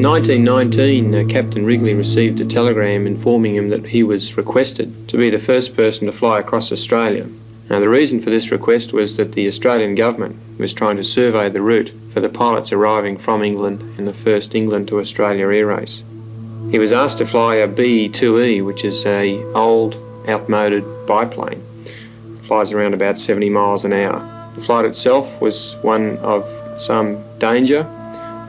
1919, Captain Wrigley received a telegram informing him that he was requested to be the first person to fly across Australia. Now, the reason for this request was that the Australian government was trying to survey the route for the pilots arriving from England in the first England to Australia air race. He was asked to fly a BE-2E, which is an old, outmoded biplane. It flies around about 70 miles an hour. The flight itself was one of some danger.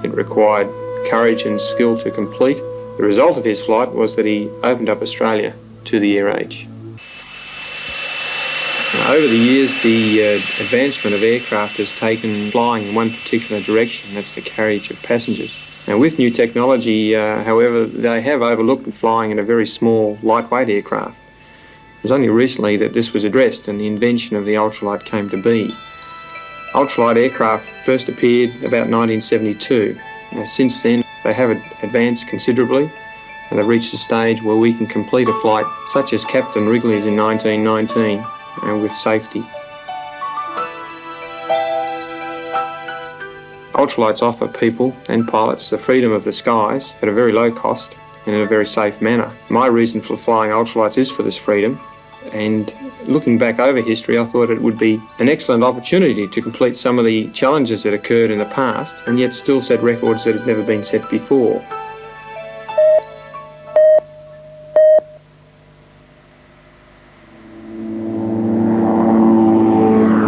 It required courage and skill to complete. The result of his flight was that he opened up Australia to the air age. Now, over the years, the advancement of aircraft has taken flying in one particular direction, and that's the carriage of passengers. Now, with new technology, however, they have overlooked flying in a very small, lightweight aircraft. It was only recently that this was addressed and the invention of the ultralight came to be. Ultralight aircraft first appeared about 1972. Now, since then, they have advanced considerably, and they've reached a stage where we can complete a flight such as Captain Wrigley's in 1919 with safety. Ultralights offer people and pilots the freedom of the skies at a very low cost and in a very safe manner. My reason for flying ultralights is for this freedom, and looking back over history, I thought it would be an excellent opportunity to complete some of the challenges that occurred in the past and yet still set records that had never been set before.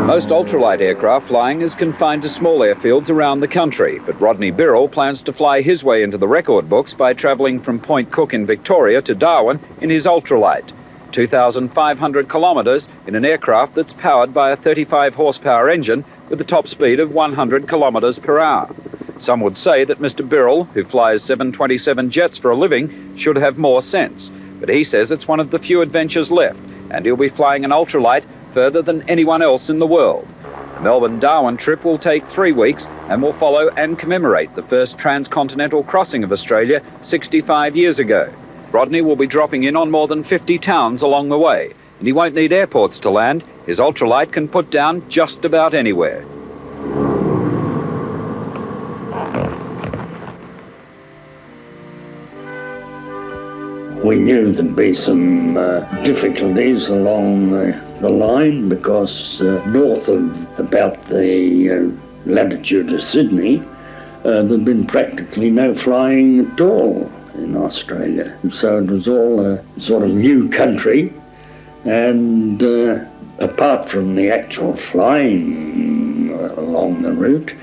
Most ultralight aircraft flying is confined to small airfields around the country, but Rodney Birrell plans to fly his way into the record books by travelling from Point Cook in Victoria to Darwin in his ultralight. 2,500 kilometres in an aircraft that's powered by a 35 horsepower engine with a top speed of 100 kilometres per hour. Some would say that Mr. Birrell, who flies 727 jets for a living, should have more sense, but he says it's one of the few adventures left, and he'll be flying an ultralight further than anyone else in the world. The Melbourne-Darwin trip will take 3 weeks and will follow and commemorate the first transcontinental crossing of Australia 65 years ago. Rodney will be dropping in on more than 50 towns along the way, and he won't need airports to land. His ultralight can put down just about anywhere. We knew there'd be some difficulties along the line because north of about the latitude of Sydney, there'd been practically no flying at all in Australia. So it was all a sort of new country, and apart from the actual flying along the route,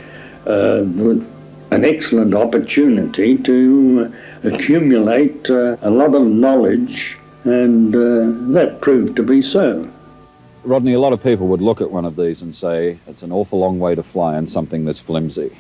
an excellent opportunity to accumulate a lot of knowledge, and that proved to be so. Rodney, a lot of people would look at one of these and say it's an awful long way to fly in something this flimsy.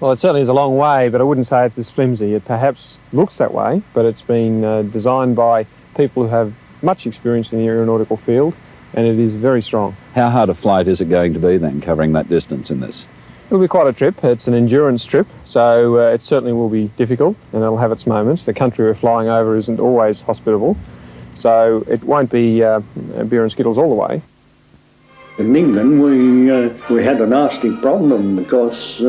Well, it certainly is a long way, but I wouldn't say it's as flimsy. It perhaps looks that way, but it's been designed by people who have much experience in the aeronautical field, and it is very strong. How hard a flight is it going to be then, covering that distance in this? It'll be quite a trip. It's an endurance trip, so it certainly will be difficult, and it'll have its moments. The country we're flying over isn't always hospitable, so it won't be beer and skittles all the way. In England, we had a nasty problem because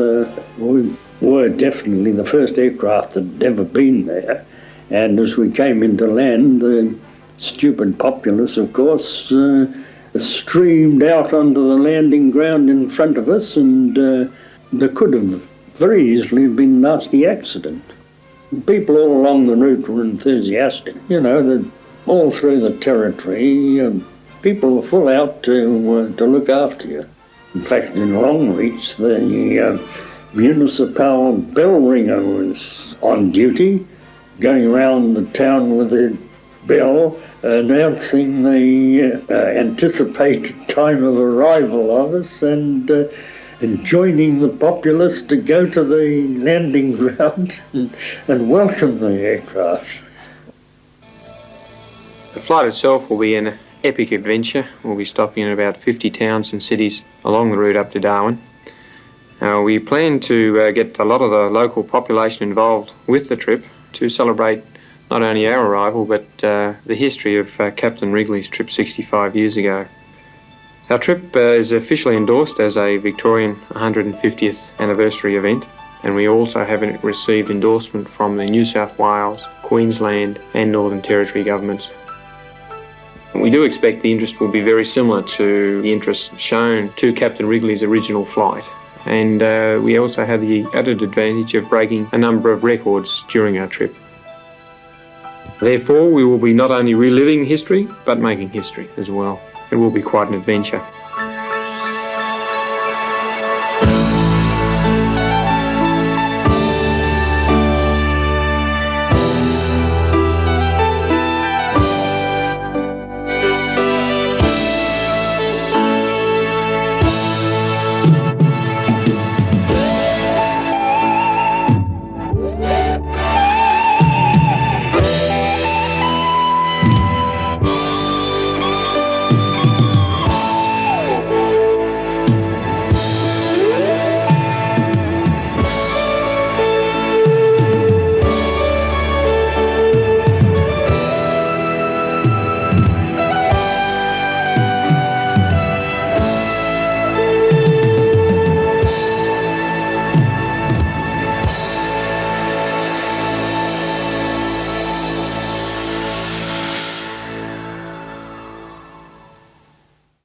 we were definitely the first aircraft that had ever been there, and as we came into land, the stupid populace, of course, streamed out onto the landing ground in front of us, and there could have very easily been a nasty accident. People all along the route were enthusiastic. You know, all through the territory, people were full out to look after you. In fact, in Longreach, the municipal bell ringer was on duty, going around the town with a bell announcing the anticipated time of arrival of us, and joining the populace to go to the landing ground and welcome the aircraft. The flight itself will be an epic adventure. We'll be stopping in about 50 towns and cities along the route up to Darwin. We plan to get a lot of the local population involved with the trip to celebrate not only our arrival, but the history of Captain Wrigley's trip 65 years ago. Our trip is officially endorsed as a Victorian 150th anniversary event, and we also have received endorsement from the New South Wales, Queensland and Northern Territory governments. We do expect the interest will be very similar to the interest shown to Captain Wrigley's original flight, and we also have the added advantage of breaking a number of records during our trip. Therefore, we will be not only reliving history, but making history as well. It will be quite an adventure.